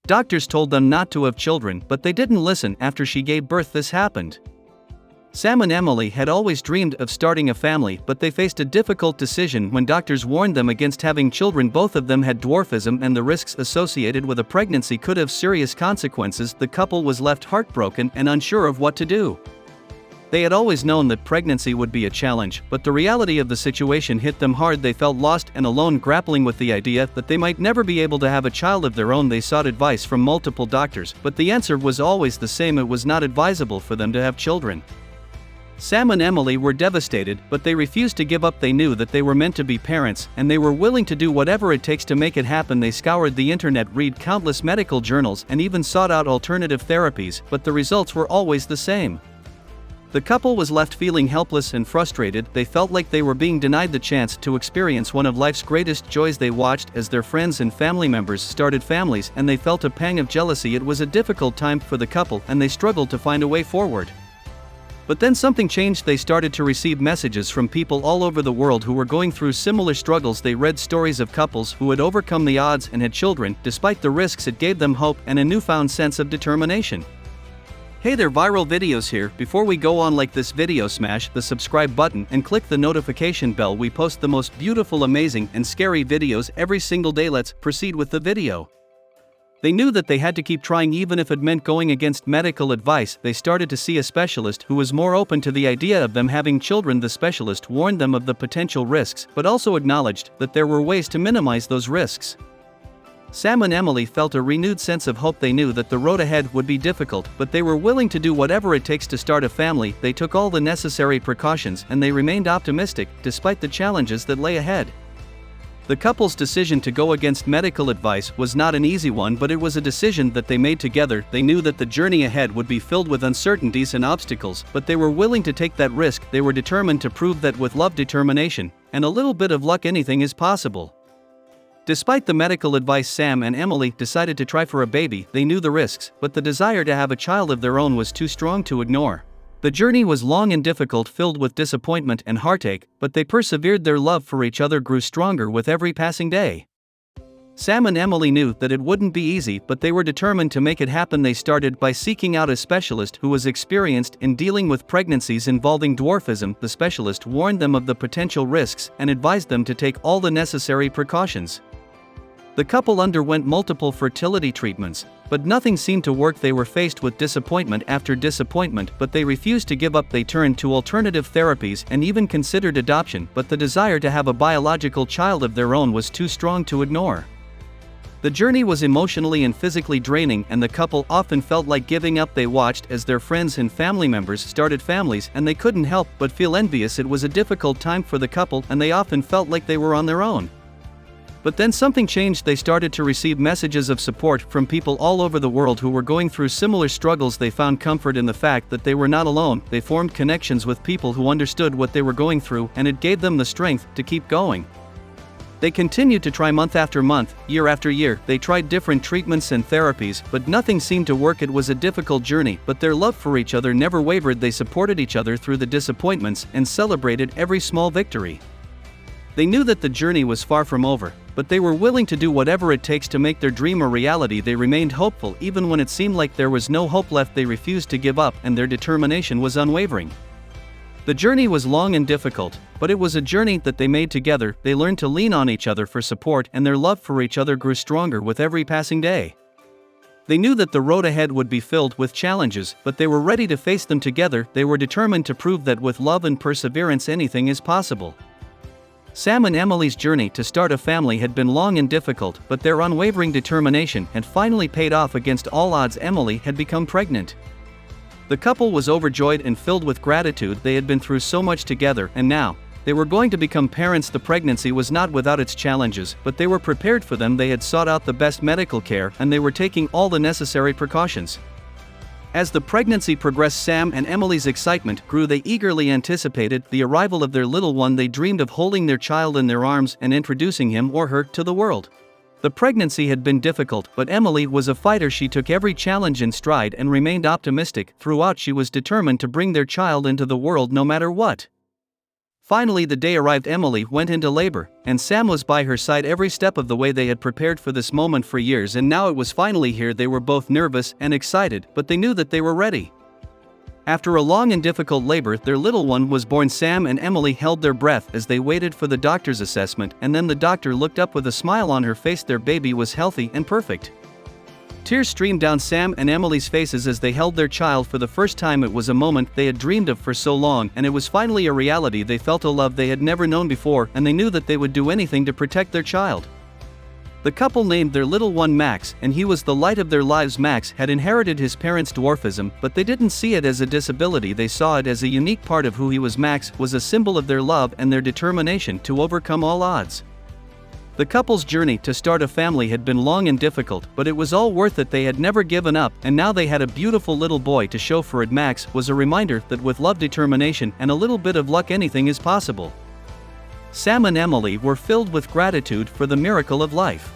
Doctors told them not to have children, but they didn't listen. After she gave birth, this happened. Sam and Emily had always dreamed of starting a family, but they faced a difficult decision when doctors warned them against having children. Both of them had dwarfism, and the risks associated with a pregnancy could have serious consequences. The couple was left heartbroken and unsure of what to do. They had always known that pregnancy would be a challenge, but the reality of the situation hit them hard. They felt lost and alone, grappling with the idea that they might never be able to have a child of their own. They sought advice from multiple doctors, but the answer was always the same: it was not advisable for them to have children. Sam and Emily were devastated, but they refused to give up. They knew that they were meant to be parents, and they were willing to do whatever it takes to make it happen. They scoured the internet, read countless medical journals, and even sought out alternative therapies, but the results were always the same. The couple was left feeling helpless and frustrated. They felt like they were being denied the chance to experience one of life's greatest joys. They watched as their friends and family members started families, and they felt a pang of jealousy. It was a difficult time for the couple, and they struggled to find a way forward. But then something changed. They started to receive messages from people all over the world who were going through similar struggles. They read stories of couples who had overcome the odds and had children. Despite the risks, it gave them hope and a newfound sense of determination. Hey there, Viral Videos here. Before we go on, like this video, smash the subscribe button and click the notification bell. We post the most beautiful, amazing, and scary videos every single day. Let's proceed with the video. They knew that they had to keep trying, even if it meant going against medical advice. They started to see a specialist who was more open to the idea of them having children. The specialist warned them of the potential risks, but also acknowledged that there were ways to minimize those risks. Sam and Emily felt a renewed sense of hope. They knew that the road ahead would be difficult, but they were willing to do whatever it takes to start a family. They took all the necessary precautions, and they remained optimistic despite the challenges that lay ahead. The couple's decision to go against medical advice was not an easy one, but it was a decision that they made together. They knew that the journey ahead would be filled with uncertainties and obstacles, but they were willing to take that risk. They were determined to prove that with love, determination, and a little bit of luck, anything is possible. Despite the medical advice, Sam and Emily decided to try for a baby. They knew the risks, but the desire to have a child of their own was too strong to ignore. The journey was long and difficult, filled with disappointment and heartache, but they persevered. Their love for each other grew stronger with every passing day. Sam and Emily knew that it wouldn't be easy, but they were determined to make it happen. They started by seeking out a specialist who was experienced in dealing with pregnancies involving dwarfism. The specialist warned them of the potential risks and advised them to take all the necessary precautions. The couple underwent multiple fertility treatments, but nothing seemed to work. They were faced with disappointment after disappointment, but they refused to give up. They turned to alternative therapies and even considered adoption, but the desire to have a biological child of their own was too strong to ignore. The journey was emotionally and physically draining, and the couple often felt like giving up. They watched as their friends and family members started families, and they couldn't help but feel envious. It was a difficult time for the couple, and they often felt like they were on their own. But then something changed. They started to receive messages of support from people all over the world who were going through similar struggles. They found comfort in the fact that they were not alone. They formed connections with people who understood what they were going through, and it gave them the strength to keep going. They continued to try month after month, year after year. They tried different treatments and therapies, but nothing seemed to work. It was a difficult journey, but their love for each other never wavered. They supported each other through the disappointments and celebrated every small victory. They knew that the journey was far from over, but they were willing to do whatever it takes to make their dream a reality. They remained hopeful even when it seemed like there was no hope left. They refused to give up, and their determination was unwavering. The journey was long and difficult, but it was a journey that they made together. They learned to lean on each other for support, and their love for each other grew stronger with every passing day. They knew that the road ahead would be filled with challenges, but they were ready to face them together. They were determined to prove that with love and perseverance, anything is possible. Sam and Emily's journey to start a family had been long and difficult, but their unwavering determination had finally paid off. Against all odds, Emily had become pregnant. The couple was overjoyed and filled with gratitude. They had been through so much together, and now they were going to become parents. The pregnancy was not without its challenges, but they were prepared for them. They had sought out the best medical care, and they were taking all the necessary precautions. As the pregnancy progressed, Sam and Emily's excitement grew. They eagerly anticipated the arrival of their little one. They dreamed of holding their child in their arms and introducing him or her to the world. The pregnancy had been difficult, but Emily was a fighter. She took every challenge in stride and remained optimistic. Throughout, she was determined to bring their child into the world no matter what. Finally the day arrived. Emily went into labor, and Sam was by her side every step of the way. They had prepared for this moment for years, and now it was finally here. They were both nervous and excited, but they knew that they were ready. After a long and difficult labor, their little one was born. Sam and Emily held their breath as they waited for the doctor's assessment, and then the doctor looked up with a smile on her face. Their baby was healthy and perfect. Tears streamed down Sam and Emily's faces as they held their child for the first time. It was a moment they had dreamed of for so long, and it was finally a reality. They felt a love they had never known before, and they knew that they would do anything to protect their child. The couple named their little one Max, and he was the light of their lives. Max had inherited his parents' dwarfism, but they didn't see it as a disability. They saw it as a unique part of who he was. Max was a symbol of their love and their determination to overcome all odds. The couple's journey to start a family had been long and difficult, but it was all worth it. They had never given up, and now they had a beautiful little boy to show for it. Max was a reminder that with love, determination, and a little bit of luck, anything is possible. Sam and Emily were filled with gratitude for the miracle of life.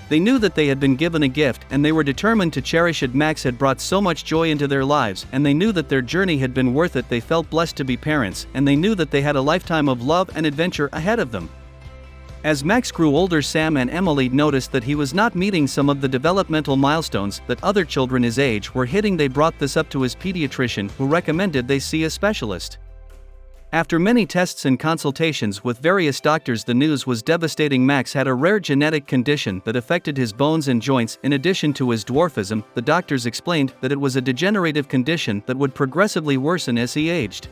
They knew that they had been given a gift, and they were determined to cherish it. Max had brought so much joy into their lives, and they knew that their journey had been worth it. They felt blessed to be parents, and they knew that they had a lifetime of love and adventure ahead of them. As Max grew older, Sam and Emily noticed that he was not meeting some of the developmental milestones that other children his age were hitting. They brought this up to his pediatrician, who recommended they see a specialist. After many tests and consultations with various doctors, the news was devastating. Max had a rare genetic condition that affected his bones and joints. In addition to his dwarfism, the doctors explained that it was a degenerative condition that would progressively worsen as he aged.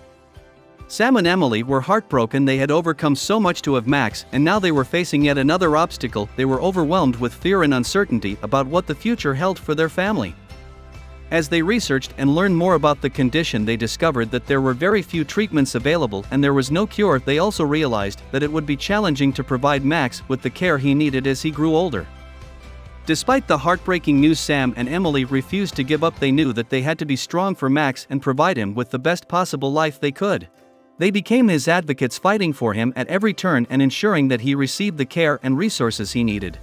Sam and Emily were heartbroken. They had overcome so much to have Max, and now they were facing yet another obstacle. They were overwhelmed with fear and uncertainty about what the future held for their family. As they researched and learned more about the condition, they discovered that there were very few treatments available and there was no cure. They also realized that it would be challenging to provide Max with the care he needed as he grew older. Despite the heartbreaking news, Sam and Emily refused to give up. They knew that they had to be strong for Max and provide him with the best possible life they could. They became his advocates, fighting for him at every turn and ensuring that he received the care and resources he needed.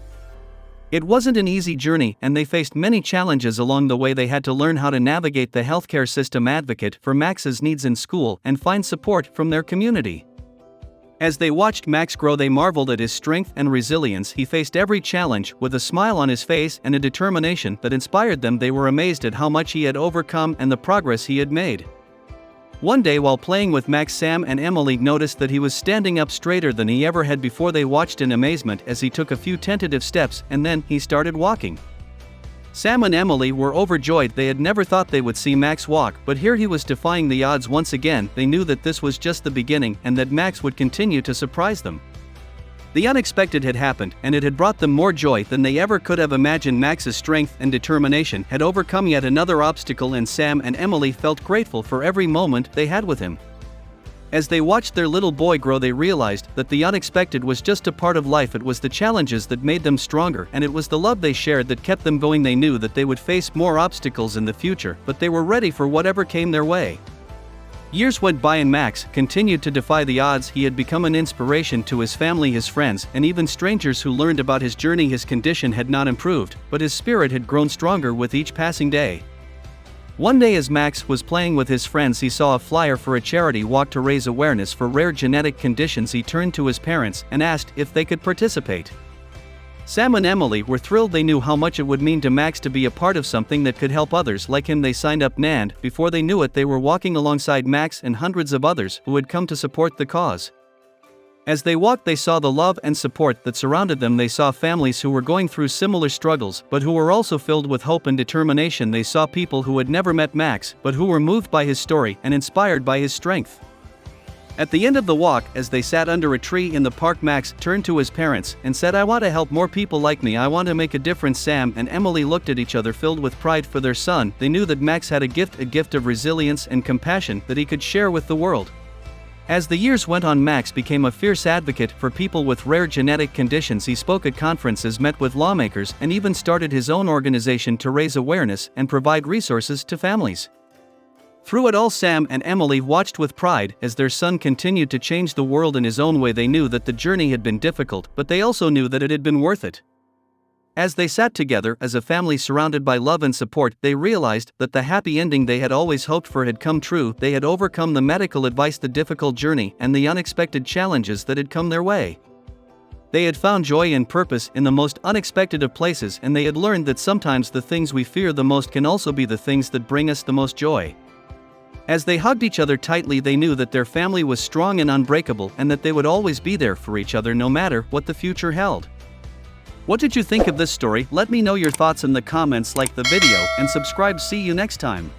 It wasn't an easy journey, and they faced many challenges along the way. They had to learn how to navigate the healthcare system, advocate for Max's needs in school, and find support from their community. As they watched Max grow, they marveled at his strength and resilience. He faced every challenge with a smile on his face and a determination that inspired them. They were amazed at how much he had overcome and the progress he had made. One day, while playing with Max, Sam and Emily noticed that he was standing up straighter than he ever had before. They watched in amazement as he took a few tentative steps, and then he started walking. Sam and Emily were overjoyed. They had never thought they would see Max walk, but here he was defying the odds once again. They knew that this was just the beginning and that Max would continue to surprise them. The unexpected had happened, and it had brought them more joy than they ever could have imagined. Max's strength and determination had overcome yet another obstacle, and Sam and Emily felt grateful for every moment they had with him. As they watched their little boy grow, they realized that the unexpected was just a part of life. It was the challenges that made them stronger, and it was the love they shared that kept them going. They knew that they would face more obstacles in the future, but they were ready for whatever came their way. Years went by and Max continued to defy the odds. He had become an inspiration to his family, his friends, and even strangers who learned about his journey. His condition had not improved, but his spirit had grown stronger with each passing day. One day, as Max was playing with his friends, he saw a flyer for a charity walk to raise awareness for rare genetic conditions. He turned to his parents and asked if they could participate. Sam and Emily were thrilled. They knew how much it would mean to Max to be a part of something that could help others like him. They signed up, and before they knew it, they were walking alongside Max and hundreds of others who had come to support the cause. As they walked, they saw the love and support that surrounded them. They saw families who were going through similar struggles, but who were also filled with hope and determination. They saw people who had never met Max, but who were moved by his story and inspired by his strength. At the end of the walk, as they sat under a tree in the park, Max turned to his parents and said, "I want to help more people like me. I want to make a difference." Sam and Emily looked at each other, filled with pride for their son. They knew that Max had a gift of resilience and compassion that he could share with the world. As the years went on, Max became a fierce advocate for people with rare genetic conditions. He spoke at conferences, met with lawmakers, and even started his own organization to raise awareness and provide resources to families. Through it all, Sam and Emily watched with pride as their son continued to change the world in his own way. They knew that the journey had been difficult, but they also knew that it had been worth it. As they sat together as a family surrounded by love and support, they realized that the happy ending they had always hoped for had come true. They had overcome the medical advice, the difficult journey, and the unexpected challenges that had come their way. They had found joy and purpose in the most unexpected of places, and they had learned that sometimes the things we fear the most can also be the things that bring us the most joy. As they hugged each other tightly, they knew that their family was strong and unbreakable, and that they would always be there for each other no matter what the future held. What did you think of this story? Let me know your thoughts in the comments, like the video, and subscribe. See you next time.